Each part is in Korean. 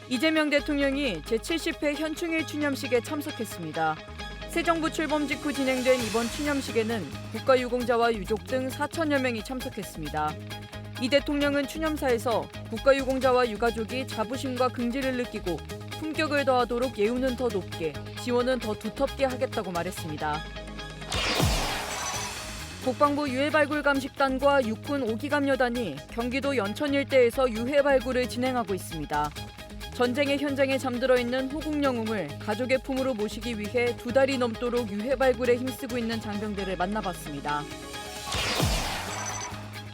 이재명 대통령이 제70회 현충일 추념식에 참석했습니다. 새 정부 출범 직후 진행된 이번 추념식에는 국가유공자와 유족 등 4천여 명이 참석했습니다. 이 대통령은 추념사에서 국가유공자와 유가족이 자부심과 긍지를 느끼고 품격을 더하도록 예우는 더 높게, 지원은 더 두텁게 하겠다고 말했습니다. 국방부 유해발굴감식단과 육군 5기감 여단이 경기도 연천 일대에서 유해발굴을 진행하고 있습니다. 전쟁의 현장에 잠들어 있는 호국 영웅을 가족의 품으로 모시기 위해 2달이 넘도록 유해발굴에 힘쓰고 있는 장병들을 만나봤습니다.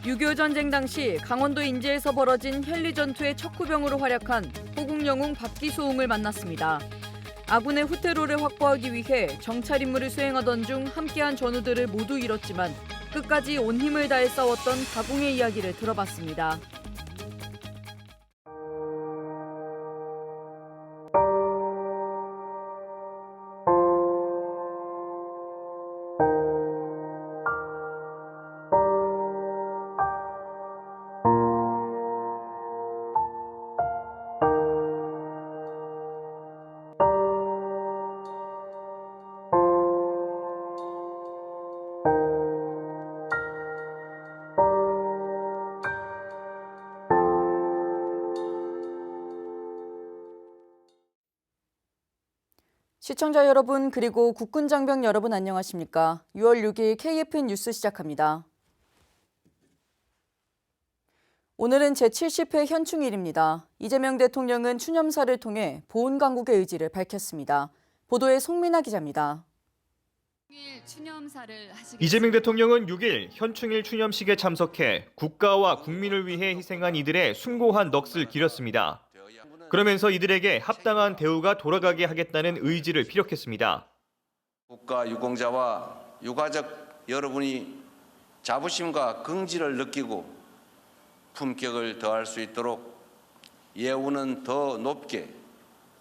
6.25 전쟁 당시 강원도 인제에서 벌어진 헨리 전투의 척후병으로 활약한 호국 영웅 박기소웅을 만났습니다. 아군의 후퇴로를 확보하기 위해 정찰 임무를 수행하던 중 함께한 전우들을 모두 잃었지만 끝까지 온 힘을 다해 싸웠던 가공의 이야기를 들어봤습니다. 시청자 여러분 그리고 국군 장병 여러분 안녕하십니까? 6월 6일 KFN 뉴스 시작합니다. 오늘은 제70회 현충일입니다. 이재명 대통령은 추념사를 통해 보훈 강국의 의지를 밝혔습니다. 보도에 송민아 기자입니다. 이재명 대통령은 6일 현충일 추념식에 참석해 국가와 국민을 위해 희생한 이들의 숭고한 넋을 기렸습니다. 그러면서 이들에게 합당한 대우가 돌아가게 하겠다는 의지를 피력했습니다. 국가 유공자와 유가족 여러분이 자부심과 긍지를 느끼고 품격을 더할 수 있도록 예우는 더 높게,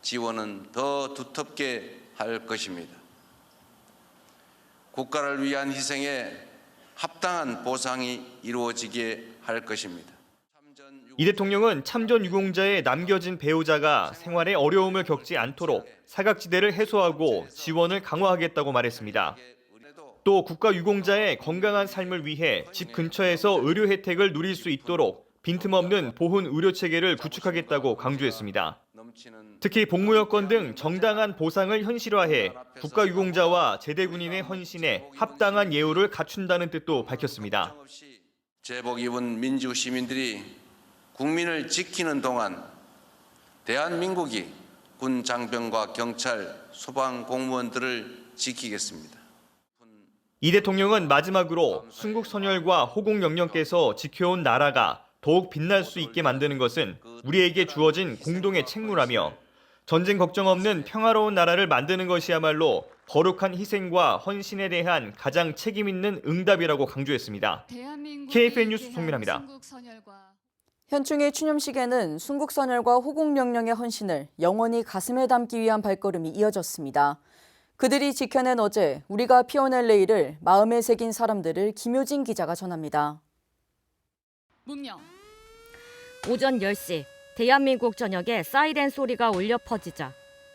지원은 더 두텁게 할 것입니다. 국가를 위한 희생에 합당한 보상이 이루어지게 할 것입니다. 이 대통령은 참전 유공자의 남겨진 배우자가 생활에 어려움을 겪지 않도록 사각지대를 해소하고 지원을 강화하겠다고 말했습니다. 또 국가 유공자의 건강한 삶을 위해 집 근처에서 의료 혜택을 누릴 수 있도록 빈틈없는 보훈 의료 체계를 구축하겠다고 강조했습니다. 특히 복무 여건 등 정당한 보상을 현실화해 국가 유공자와 제대 군인의 헌신에 합당한 예우를 갖춘다는 뜻도 밝혔습니다. 제복 입은 민주 시민들이 국민을 지키는 동안 대한민국이 군 장병과 경찰, 소방 공무원들을 지키겠습니다. 이 대통령은 마지막으로 순국 선열과 호국 영령께서 지켜온 나라가 더욱 빛날 수 있게 만드는 것은 우리에게 주어진 공동의 책무라며 전쟁 걱정 없는 평화로운 나라를 만드는 것이야말로 거룩한 희생과 헌신에 대한 가장 책임 있는 응답이라고 강조했습니다. KFN 뉴스 송민아입니다. 현충일 추념식에는 순국선열과 호국영령의 헌신을 영원히 가슴에 담기 위한 발걸음이 이어졌습니다. 그들이 지켜낸 어제, 우리가 피워낼 내일을 마음에 새긴 사람들을 김효진 기자가 전합니다. 문명. 오전 10시, 대한민국 전역에 사이렌 소리가 울려 퍼지자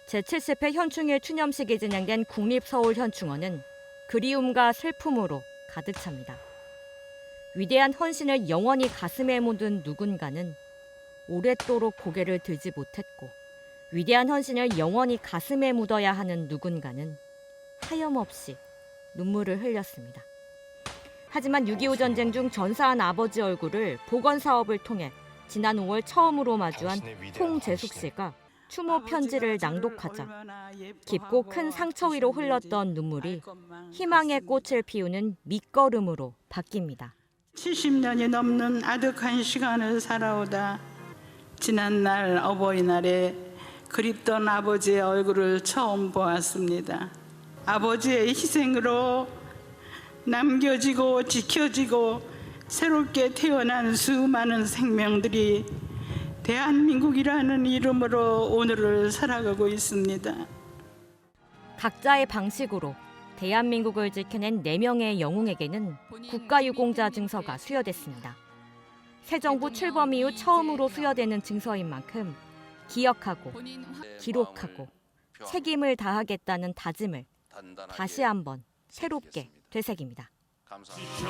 제70회 현충일 추념식이 진행된 국립서울현충원은 그리움과 슬픔으로 가득 찹니다. 위대한 헌신을 영원히 가슴에 묻은 누군가는 오랫도록 고개를 들지 못했고 위대한 헌신을 영원히 가슴에 묻어야 하는 누군가는 하염없이 눈물을 흘렸습니다. 하지만 6.25 전쟁 중 전사한 아버지 얼굴을 복원사업을 통해 지난 5월 처음으로 마주한 송재숙 씨가 추모 편지를 낭독하자 깊고 큰 상처 위로 흘렀던 눈물이 희망의 꽃을 피우는 밑거름으로 바뀝니다. 70년이 넘는 아득한 시간을 살아오다 지난날 어버이날에 그립던 아버지의 얼굴을 처음 보았습니다. 아버지의 희생으로 남겨지고 지켜지고 새롭게 태어난 수많은 생명들이 대한민국이라는 이름으로 오늘을 살아가고 있습니다. 각자의 방식으로 대한민국을 지켜낸 4명의 영웅에게는 국가유공자 증서가 수여됐습니다. 새 정부 출범 이후 처음으로 수여되는 증서인 만큼 기억하고 기록하고 책임을 다하겠다는 다짐을 다시 한번 새롭게 되새깁니다. 감사합니다.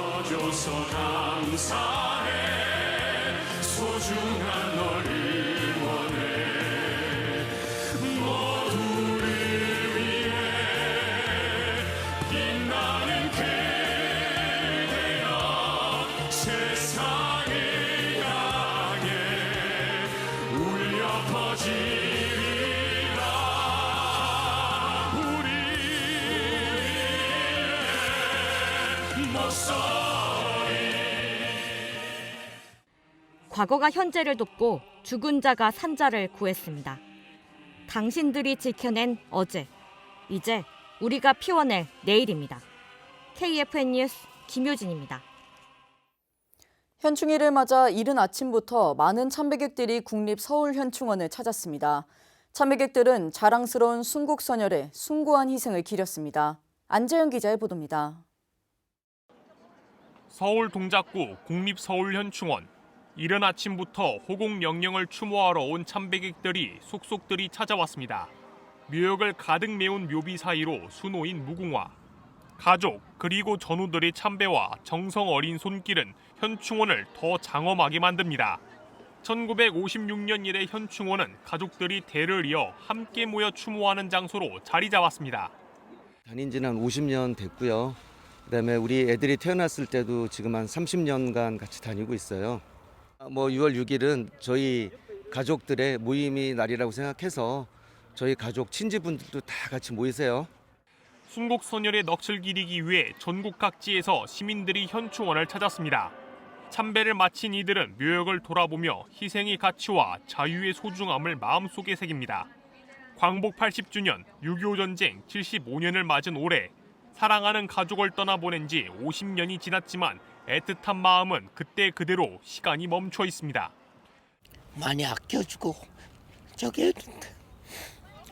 과거가 현재를 돕고 죽은 자가 산자를 구했습니다. 당신들이 지켜낸 어제, 이제 우리가 피워낼 내일입니다. KFN 뉴스 김효진입니다. 현충일을 맞아 이른 아침부터 많은 참배객들이 국립서울현충원을 찾았습니다. 참배객들은 자랑스러운 순국선열의 숭고한 희생을 기렸습니다. 안재현 기자의 보도입니다. 서울 동작구 국립서울현충원. 이른 아침부터 호국영령을 추모하러 온 참배객들이 속속들이 찾아왔습니다. 묘역을 가득 메운 묘비 사이로 수놓인 무궁화. 가족 그리고 전우들의 참배와 정성 어린 손길은 현충원을 더 장엄하게 만듭니다. 1956년 이래 현충원은 가족들이 대를 이어 함께 모여 추모하는 장소로 자리 잡았습니다. 다닌 지는 한 50년 됐고요. 그다음에 우리 애들이 태어났을 때도 지금 한 30년간 같이 다니고 있어요. 6월 6일은 저희 가족들의 모임이 날이라고 생각해서 저희 가족 친지분들도 다 같이 모이세요. 순국선열의 넋을 기리기 위해 전국 각지에서 시민들이 현충원을 찾았습니다. 참배를 마친 이들은 묘역을 돌아보며 희생의 가치와 자유의 소중함을 마음속에 새깁니다. 광복 80주년, 6.25 전쟁 75년을 맞은 올해 사랑하는 가족을 떠나보낸 지 50년이 지났지만 애틋한 마음은 그때 그대로 시간이 멈춰 있습니다. 많이 아껴주고 저게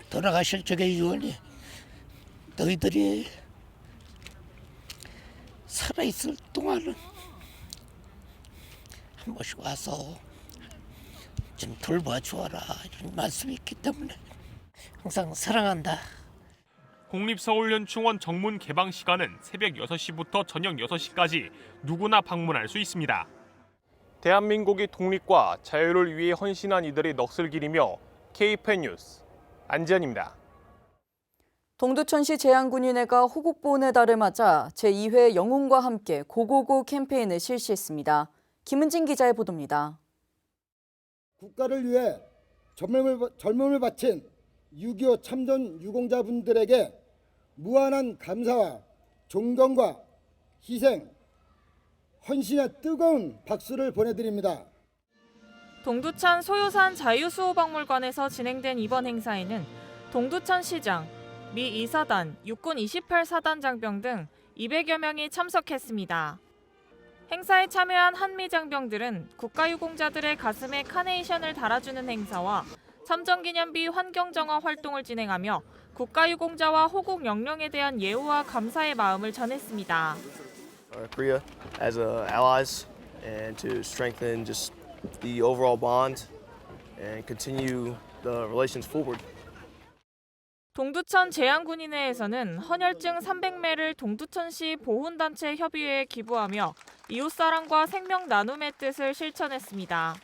돌아가실 적에 유언이 너희들이 살아있을 동안은 한 번씩 와서 좀 돌봐주어라 이런 말씀이 있기 때문에 항상 사랑한다. 국립서울현충원 정문 개방 시간은 새벽 6시부터 저녁 6시까지 누구나 방문할 수 있습니다. 대한민국의 독립과 자유를 위해 헌신한 이들의 넋을 기리며 KFN 뉴스 안지현입니다. 동두천시 제안군인회가 호국보훈의 달을 맞아 제2회 영웅과 함께 고고고 캠페인을 실시했습니다. 김은진 기자의 보도입니다. 국가를 위해 젊음을 바친 6.25 참전 유공자분들에게 무한한 감사와 존경과 희생, 헌신의 뜨거운 박수를 보내드립니다. 동두천 소요산 자유수호박물관에서 진행된 이번 행사에는 동두천 시장, 미 2사단, 육군 28사단 장병 등 200여 명이 참석했습니다. 행사에 참여한 한미 장병들은 국가유공자들의 가슴에 카네이션을 달아주는 행사와 참전기념비 환경정화 활동을 진행하며 국가유공자와 호국 영령에 대한 예우와 감사의 마음을 전했습니다. Korea as allies and to strengthen just the overall bond and continue the relations forward. 동두천 제안군인회에서는 헌혈증 300매를 동두천시 보훈단체 협의회에 기부하며 이웃사랑과 생명 나눔의 뜻을 실천했습니다.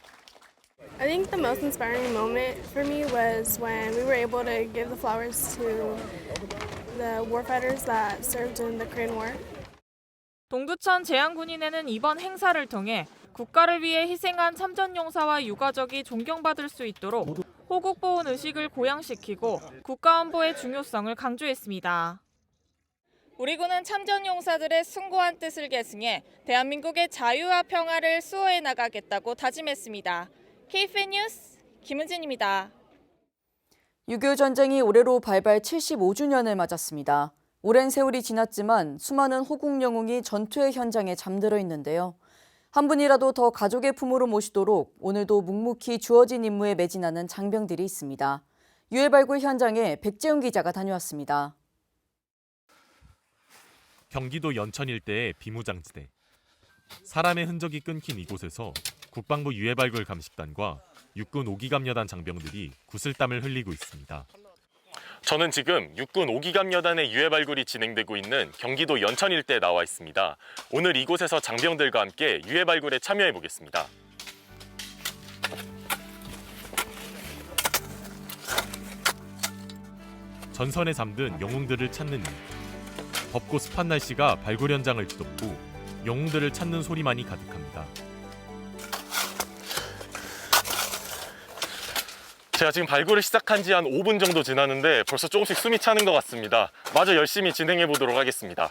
I think the most inspiring moment for me was when we were able to give the flowers to the warfighters that served in the Korean War. 동두천 제안군인회는 이번 행사를 통해 국가를 위해 희생한 참전용사와 유가족이 존경받을 수 있도록 호국보훈 의식을 고양시키고 국가안보의 중요성을 강조했습니다. 우리 군은 참전용사들의 숭고한 뜻을 계승해 대한민국의 자유와 평화를 수호해 나가겠다고 다짐했습니다. KFN 뉴스 김은진입니다. 6.25 전쟁이 올해로 발발 75주년을 맞았습니다. 오랜 세월이 지났지만 수많은 호국 영웅이 전투의 현장에 잠들어 있는데요. 한 분이라도 더 가족의 품으로 모시도록 오늘도 묵묵히 주어진 임무에 매진하는 장병들이 있습니다. 유해 발굴 현장에 백재훈 기자가 다녀왔습니다. 경기도 연천 일대의 비무장지대. 사람의 흔적이 끊긴 이곳에서 국방부 유해 발굴 감식단과 육군 5기갑여단 장병들이 구슬땀을 흘리고 있습니다. 저는 지금 육군 5기갑 여단의 유해 발굴이 진행되고 있는 경기도 연천 일대에 나와 있습니다. 오늘 이곳에서 장병들과 함께 유해 발굴에 참여해 보겠습니다. 전선에 잠든 영웅들을 찾는 일. 덥고 습한 날씨가 발굴 현장을 뒤덮고 영웅들을 찾는 소리만이 가득합니다. 제가 지금 발굴을 시작한 지 한 5분 정도 지났는데 벌써 조금씩 숨이 차는 것 같습니다. 마저 열심히 진행해 보도록 하겠습니다.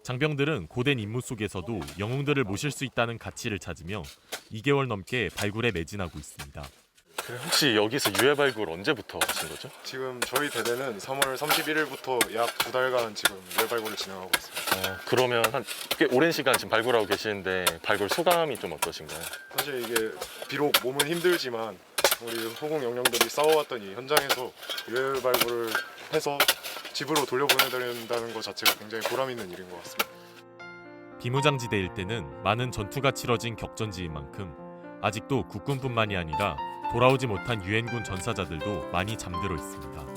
장병들은 고된 임무 속에서도 영웅들을 모실 수 있다는 가치를 찾으며 2개월 넘게 발굴에 매진하고 있습니다. 혹시 여기서 유해 발굴 언제부터 하신 거죠? 지금 저희 대대는 3월 31일부터 약 2달간 지금 유해 발굴을 진행하고 있습니다. 그러면 한 꽤 오랜 시간 지금 발굴하고 계시는데 발굴 소감이 좀 어떠신가요? 사실 이게 비록 몸은 힘들지만 우리 호국 영령들이 싸워왔던 이 현장에서 유해 발굴을 해서 집으로 돌려보내드린다는 것 자체가 굉장히 보람 있는 일인 것 같습니다. 비무장지대일 때는 많은 전투가 치러진 격전지인 만큼 아직도 국군뿐만이 아니라 돌아오지 못한 유엔군 전사자들도 많이 잠들어 있습니다.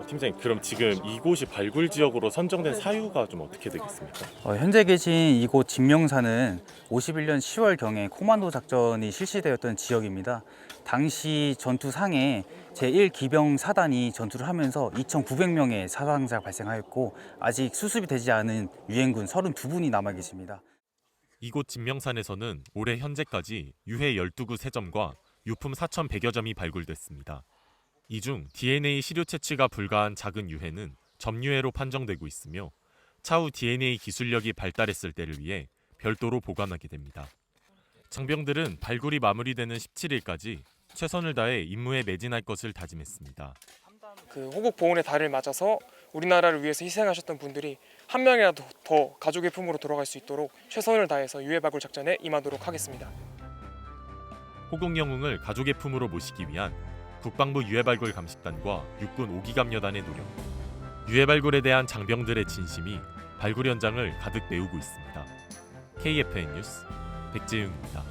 팀장님, 그럼 지금 이곳이 발굴 지역으로 선정된 사유가 좀 어떻게 되겠습니까? 현재 계신 이곳 진명사는 51년 10월경에 코만도 작전이 실시되었던 지역입니다. 당시 전투상에 제1기병사단이 전투를 하면서 2,900명의 사상자가 발생하였고 아직 수습이 되지 않은 유엔군 32분이 남아 계십니다. 이곳 진명산에서는 올해 현재까지 유해 12구 세점과 유품 4,100여 점이 발굴됐습니다. 이 중 DNA 시료 채취가 불가한 작은 유해는 점유해로 판정되고 있으며 차후 DNA 기술력이 발달했을 때를 위해 별도로 보관하게 됩니다. 장병들은 발굴이 마무리되는 17일까지 최선을 다해 임무에 매진할 것을 다짐했습니다. 호국 보훈의 달을 맞아서 우리나라를 위해서 희생하셨던 분들이 한 명이라도 더 가족의 품으로 돌아갈 수 있도록 최선을 다해서 유해 발굴 작전에 임하도록 하겠습니다. 호국 영웅을 가족의 품으로 모시기 위한 국방부 유해발굴 감식단과 육군 5기갑 여단의 노력, 유해발굴에 대한 장병들의 진심이 발굴 현장을 가득 메우고 있습니다. KFN 뉴스 백재윤입니다.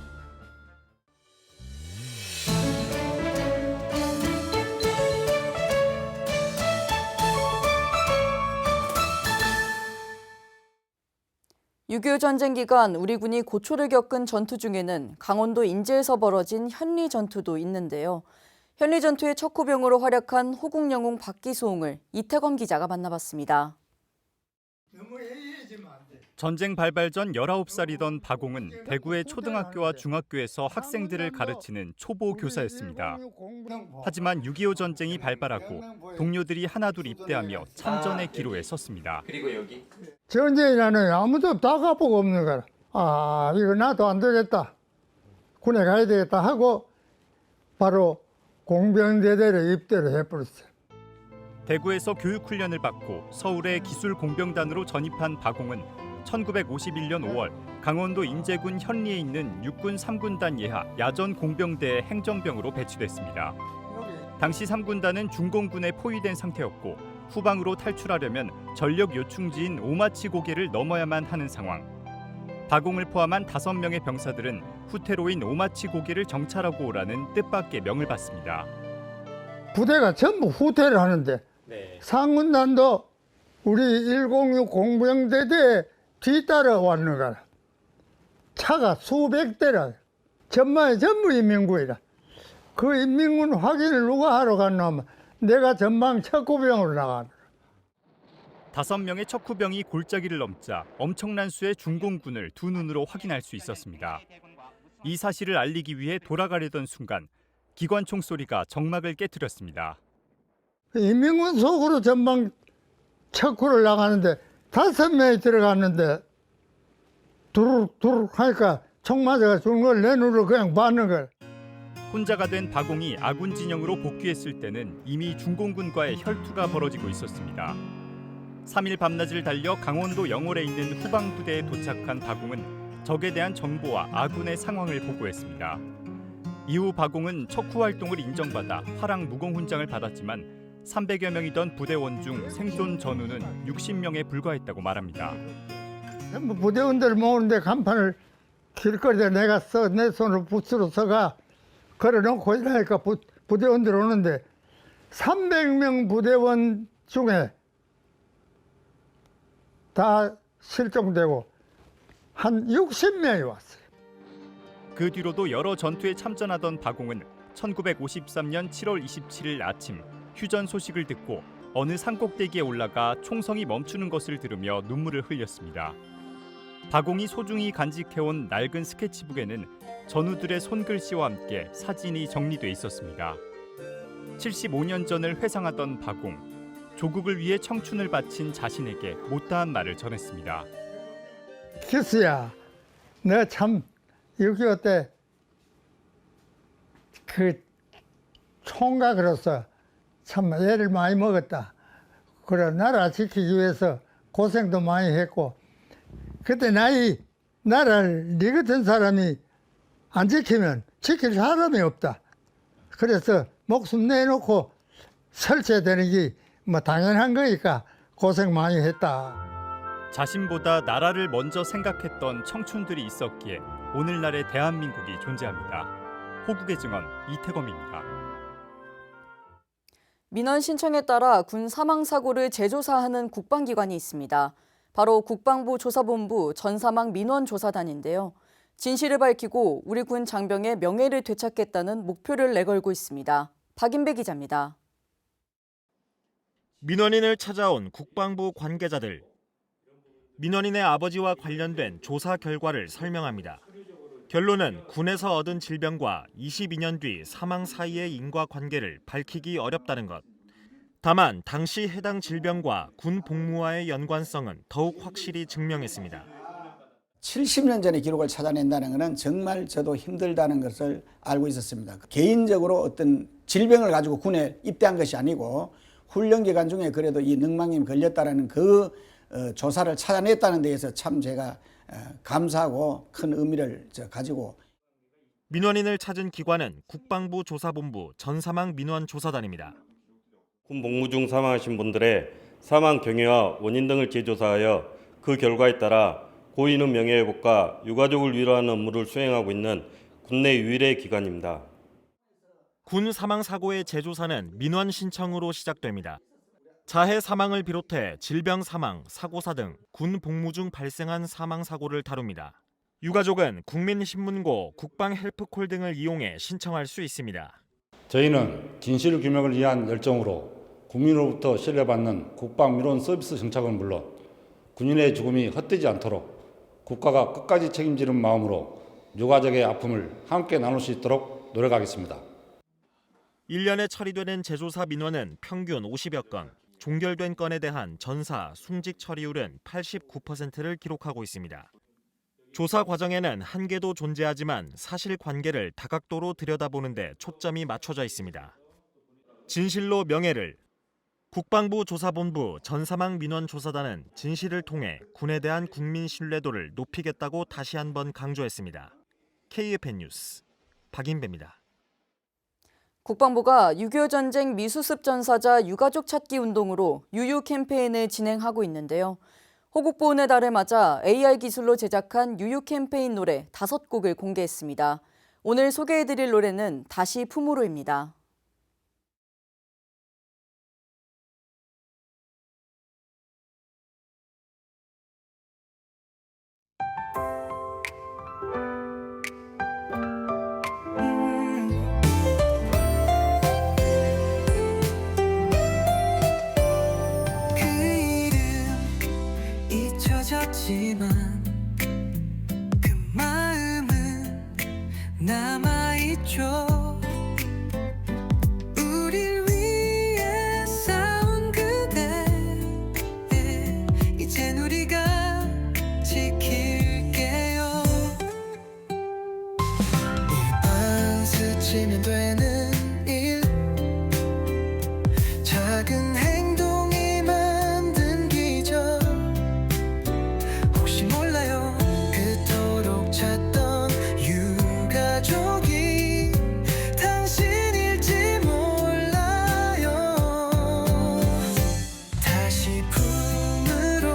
(6.25) 전쟁 기간 우리 군이 고초를 겪은 전투 중에는 강원도 인제에서 벌어진 현리 전투도 있는데요. 현리 전투의 척후병으로 활약한 호국 영웅 박기소홍을 이태검 기자가 만나봤습니다. 전쟁 발발 전 19살이던 박홍은 대구의 초등학교와 중학교에서 학생들을 가르치는 초보 교사였습니다. 하지만 6.25 전쟁이 발발하고 동료들이 하나둘 입대하며 참전의 기로에 섰습니다. 그리고 여기 전쟁이라는 아무도 다 가보고 없는 거라. 이거 나도 안 되겠다. 군에 가야 되겠다 하고 바로 공병대대로 입대를 해버렸어요. 대구에서 교육훈련을 받고 서울의 기술공병단으로 전입한 박홍은 1951년 5월 강원도 인제군 현리에 있는 육군 3군단 예하 야전공병대의 행정병으로 배치됐습니다. 당시 3군단은 중공군에 포위된 상태였고 후방으로 탈출하려면 전력 요충지인 오마치 고개를 넘어야만 하는 상황. 박홍을 포함한 5명의 병사들은 후퇴로인 오마치 고개를 정찰하고 오라는 뜻밖의 명을 받습니다. 부대가 전부 후퇴를 하는데 상군단도 우리 106 공병대대에 뒤따라왔는 거라. 차가 수백 대라. 전마에 전부 인민군이라. 그 인민군 확인을 누가 하러 갔나 하면 내가 전방 척후병으로 나가는. 5명의 척후병이 골짜기를 넘자 엄청난 수의 중공군을 두 눈으로 확인할 수 있었습니다. 이 사실을 알리기 위해 돌아가려던 순간 기관총 소리가 정막을 깨트렸습니다. 인민군 속으로 전방 척후를 나가는데 5명이 들어갔는데 두룩두룩 하니까 총 맞아가 죽는 걸 내 눈으로 그냥 봤는 걸. 혼자가 된 박홍이 아군 진영으로 복귀했을 때는 이미 중공군과의 혈투가 벌어지고 있었습니다. 3일 밤낮을 달려 강원도 영월에 있는 후방부대에 도착한 박홍은 적에 대한 정보와 아군의 상황을 보고했습니다. 이후 박홍은 척후 활동을 인정받아 화랑 무공훈장을 받았지만 300여 명이던 부대원 중 생존 전우는 60명에 불과했다고 말합니다. 부대원들 모으는데 간판을 길거리에 내가 내 손을 붓으로 써가 걸어놓고 이러니까 부대원들 오는데 300명 부대원 중에 다 실종되고 한 60명이 왔어요. 그 뒤로도 여러 전투에 참전하던 박옹은 1953년 7월 27일 아침 휴전 소식을 듣고 어느 산꼭대기에 올라가 총성이 멈추는 것을 들으며 눈물을 흘렸습니다. 박옹이 소중히 간직해온 낡은 스케치북에는 전우들의 손글씨와 함께 사진이 정리돼 있었습니다. 75년 전을 회상하던 박옹, 조국을 위해 청춘을 바친 자신에게 못다한 말을 전했습니다. 기수야, 내가 참 6.25 때 그 총각으로서 참 애를 많이 먹었다. 그래, 나라 지키기 위해서 고생도 많이 했고, 그때 나라를 네 같은 사람이 안 지키면 지킬 사람이 없다. 그래서 목숨 내놓고 설치해야 되는 게 뭐 당연한 거니까 고생 많이 했다. 자신보다 나라를 먼저 생각했던 청춘들이 있었기에 오늘날의 대한민국이 존재합니다. 호국의 증언 이태검입니다. 민원 신청에 따라 군 사망 사고를 재조사하는 국방기관이 있습니다. 바로 국방부 조사본부 전사망 민원조사단인데요. 진실을 밝히고 우리 군 장병의 명예를 되찾겠다는 목표를 내걸고 있습니다. 박인배 기자입니다. 민원인을 찾아온 국방부 관계자들. 민원인의 아버지와 관련된 조사 결과를 설명합니다. 결론은 군에서 얻은 질병과 22년 뒤 사망 사이의 인과관계를 밝히기 어렵다는 것. 다만 당시 해당 질병과 군 복무와의 연관성은 더욱 확실히 증명했습니다. 70년 전의 기록을 찾아낸다는 것은 정말 저도 힘들다는 것을 알고 있었습니다. 개인적으로 어떤 질병을 가지고 군에 입대한 것이 아니고 훈련 기간 중에 그래도 이 늑망염이 걸렸다는 그 조사를 찾아냈다는 데에서 참 제가 감사하고 큰 의미를 가지고. 민원인을 찾은 기관은 국방부 조사본부 전사망 민원조사단입니다. 군 복무 중 사망하신 분들의 사망 경위와 원인 등을 재조사하여 그 결과에 따라 고인의 명예회복과 유가족을 위로하는 업무를 수행하고 있는 국내 유일의 기관입니다. 군 사망 사고의 재조사는 민원 신청으로 시작됩니다. 자해 사망을 비롯해 질병 사망, 사고사 등 군 복무 중 발생한 사망 사고를 다룹니다. 유가족은 국민신문고, 국방헬프콜 등을 이용해 신청할 수 있습니다. 저희는 진실 규명을 위한 열정으로 국민으로부터 신뢰받는 국방민원 서비스 정착은 물론 군인의 죽음이 헛되지 않도록 국가가 끝까지 책임지는 마음으로 유가족의 아픔을 함께 나눌 수 있도록 노력하겠습니다. 1년에 처리되는 재조사 민원은 평균 50여 건, 종결된 건에 대한 전사, 승직 처리율은 89%를 기록하고 있습니다. 조사 과정에는 한계도 존재하지만 사실관계를 다각도로 들여다보는 데 초점이 맞춰져 있습니다. 진실로 명예를. 국방부 조사본부 전사망 민원조사단은 진실을 통해 군에 대한 국민 신뢰도를 높이겠다고 다시 한번 강조했습니다. KFN 뉴스 박인배입니다. 국방부가 6.25 전쟁 미수습 전사자 유가족 찾기 운동으로 유유 캠페인을 진행하고 있는데요. 호국보훈의 달을 맞아 AR 기술로 제작한 유유 캠페인 노래 5곡을 공개했습니다. 오늘 소개해드릴 노래는 다시 품으로입니다. 잊혀졌지만 그 마음은 남아있죠. 우릴 위해 싸운 그대, 이젠 우리가 지킬게요. 안 스치면 되는 일, 작은 행동이 만든 기적. 그토록 찾던 유가족이 당신일지 몰라요. 다시 품으로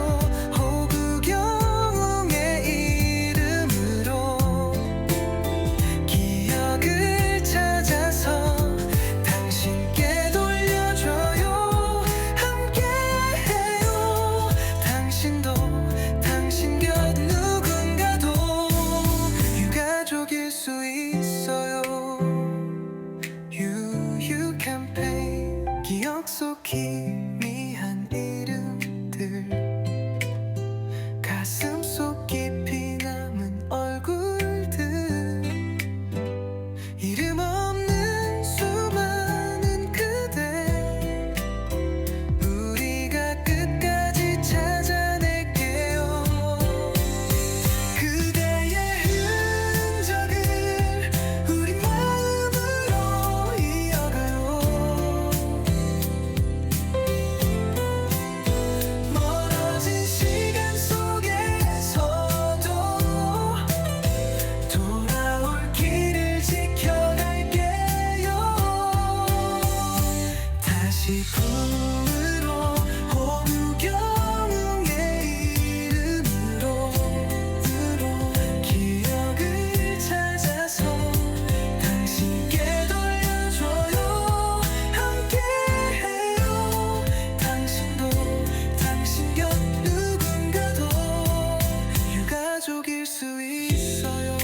호국 영웅의 이름으로 있어요. 유유 캠페인 기억 속 희미한 이름들 가슴 속 깊이 남은 얼굴들 이름 없는 수많은 그대 우리가 끝까지 찾아낼게요. 그대의 흔적을 우리 마음으로 이어가요. 멀어진 시간 속에서도 돌아올 길을 지켜갈게요. 다시 부으로 호루경의 이름으로 기억을 찾아서 당신께 돌려줘요. 함께해요. 당신도 당신 곁 누군가도 유가족일 수 있어요.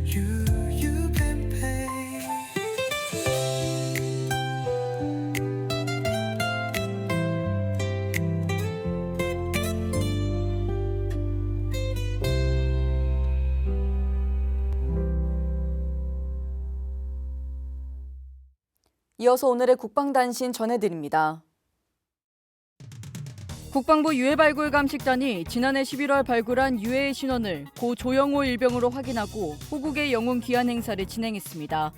유유팬페이 이어서 오늘의 국방단신 전해드립니다. 국방부 유해발굴감식단이 지난해 11월 발굴한 유해의 신원을 고 조영호 일병으로 확인하고 호국의 영웅 귀환 행사를 진행했습니다.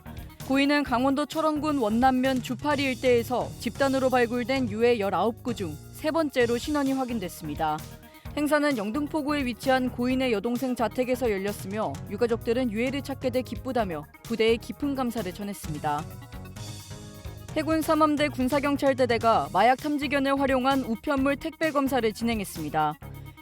고인은 강원도 철원군 원남면 주파리 일대에서 집단으로 발굴된 유해 19구 중 세 번째로 신원이 확인됐습니다. 행사는 영등포구에 위치한 고인의 여동생 자택에서 열렸으며 유가족들은 유해를 찾게 돼 기쁘다며 부대에 깊은 감사를 전했습니다. 해군 3함대 군사경찰대대가 마약 탐지견을 활용한 우편물 택배 검사를 진행했습니다.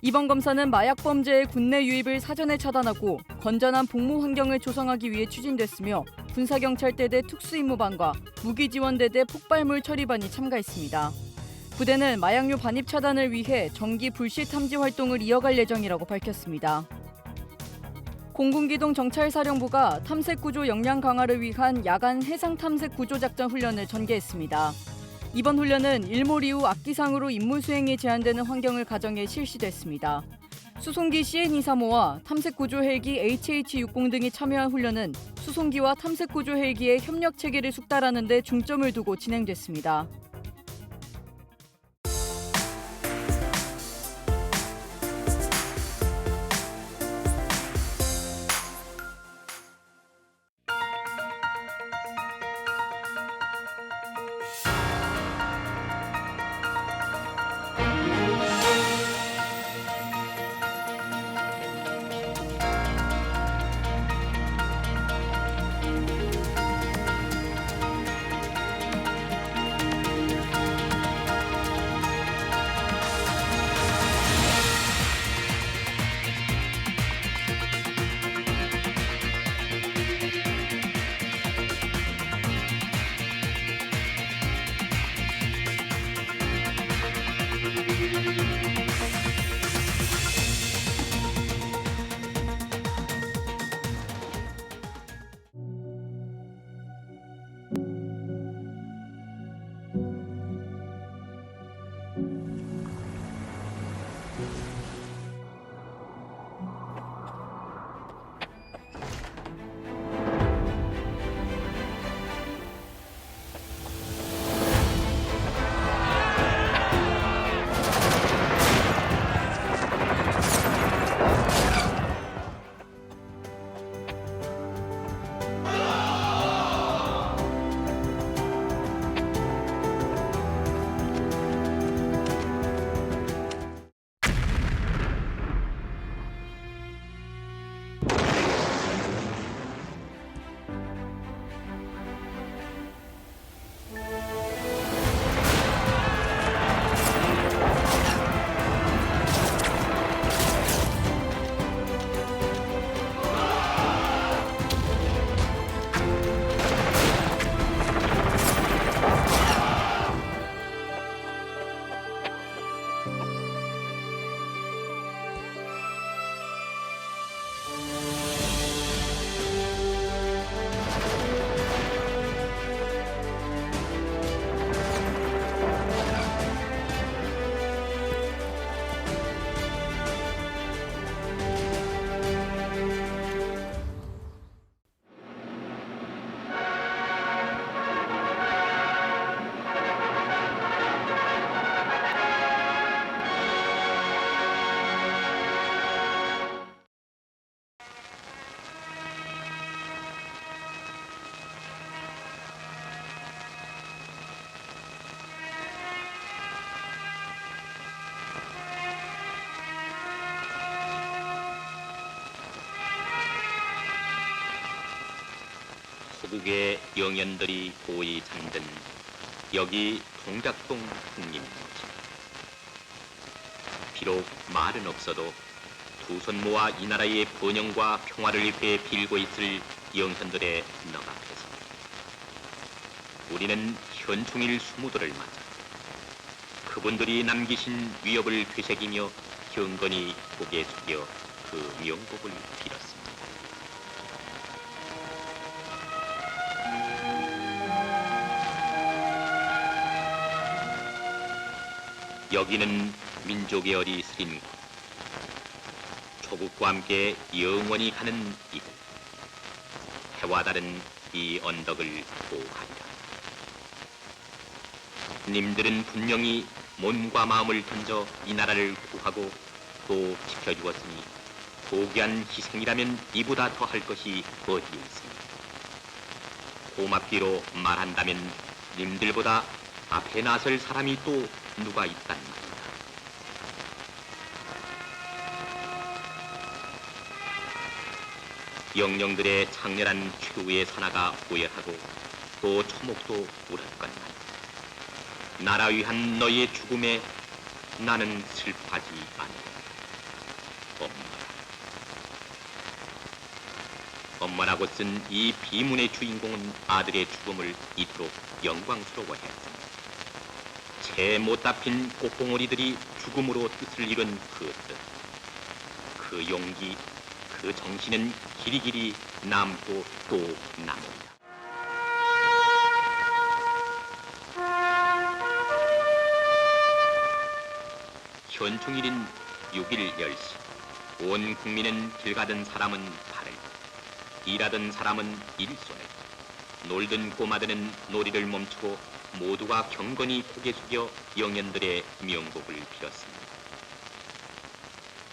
이번 검사는 마약 범죄의 국내 유입을 사전에 차단하고 건전한 복무 환경을 조성하기 위해 추진됐으며 군사경찰대대 특수임무반과 무기지원대대 폭발물 처리반이 참가했습니다. 부대는 마약류 반입 차단을 위해 정기 불시 탐지 활동을 이어갈 예정이라고 밝혔습니다. 공군기동 정찰사령부가 탐색구조 역량 강화를 위한 야간 해상탐색 구조작전 훈련을 전개했습니다. 이번 훈련은 일몰 이후 악기상으로 임무 수행이 제한되는 환경을 가정해 실시됐습니다. 수송기 CN-235와 탐색구조 헬기 HH-60 등이 참여한 훈련은 수송기와 탐색구조 헬기의 협력 체계를 숙달하는 데 중점을 두고 진행됐습니다. 호국의 영연들이 고이 잠든 여기 동작동 국립묘지. 비록 말은 없어도 두 손 모아 이 나라의 번영과 평화를 위해 빌고 있을 영현들의 너 앞에서 우리는 현충일 수무도를 맞아 그분들이 남기신 위협을 되새기며 경건히 고개 숙여 그 명복을 빌었습니다. 여기는 민족의 어리 스린 곳. 조국과 함께 영원히 가는 이들. 해와 다른 이 언덕을 보호하리라. 님들은 분명히 몸과 마음을 던져 이 나라를 구하고 또 지켜주었으니 고귀한 희생이라면 이보다 더할 것이 어디에 있습니까? 고맙기로 말한다면 님들보다 앞에 나설 사람이 또 누가 있단 말입니다. 영령들의 창렬한 최후의 선화가 오열하고 또 초목도 울었건만 나라 위한 너희의 죽음에 나는 슬퍼하지 않으리라. 엄마라고 쓴 이 비문의 주인공은 아들의 죽음을 이토록 영광스러워했습니다. 채 못다 핀 꽃봉오리들이 죽음으로 뜻을 이룬 그 뜻, 그 용기, 그 정신은 길이길이 남고 또 남으리라. 현충일인 6일 10시 온 국민은 길 가던 사람은 발을, 일하던 사람은 일손을, 놀던 꼬마들은 놀이를 멈추고 모두가 경건히 고개 숙여 영연들의 명복을 빌었습니다.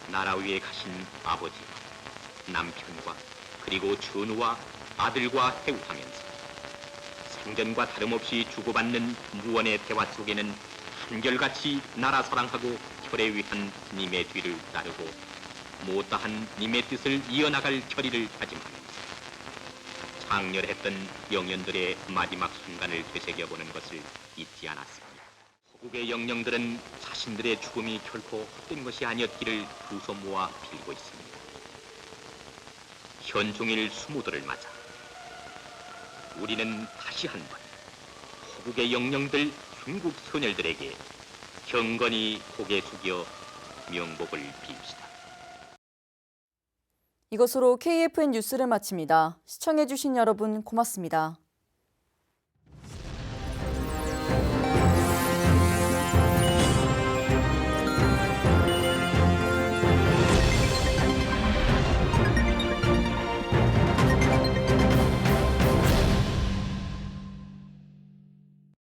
나라 위에 가신 아버지와 남편과 그리고 전우와 아들과 회우하면서 생전과 다름없이 주고받는 무언의 대화 속에는 한결같이 나라 사랑하고 혈에 위한 님의 뒤를 따르고 못다한 님의 뜻을 이어나갈 결의를 다짐하면서 장렬했던 영연들의 마지막 순간을 되새겨보는 것을 잊지 않았습니다. 호국의 영령들은 자신들의 죽음이 결코 헛된 것이 아니었기를 두 손 모아 빌고 있습니다. 현충일 수무도를 맞아 우리는 다시 한번 호국의 영령들 중국 소녀들에게 경건히 고개 숙여 명복을 빕시다. 이것으로 KFN 뉴스를 마칩니다. 시청해주신 여러분 고맙습니다.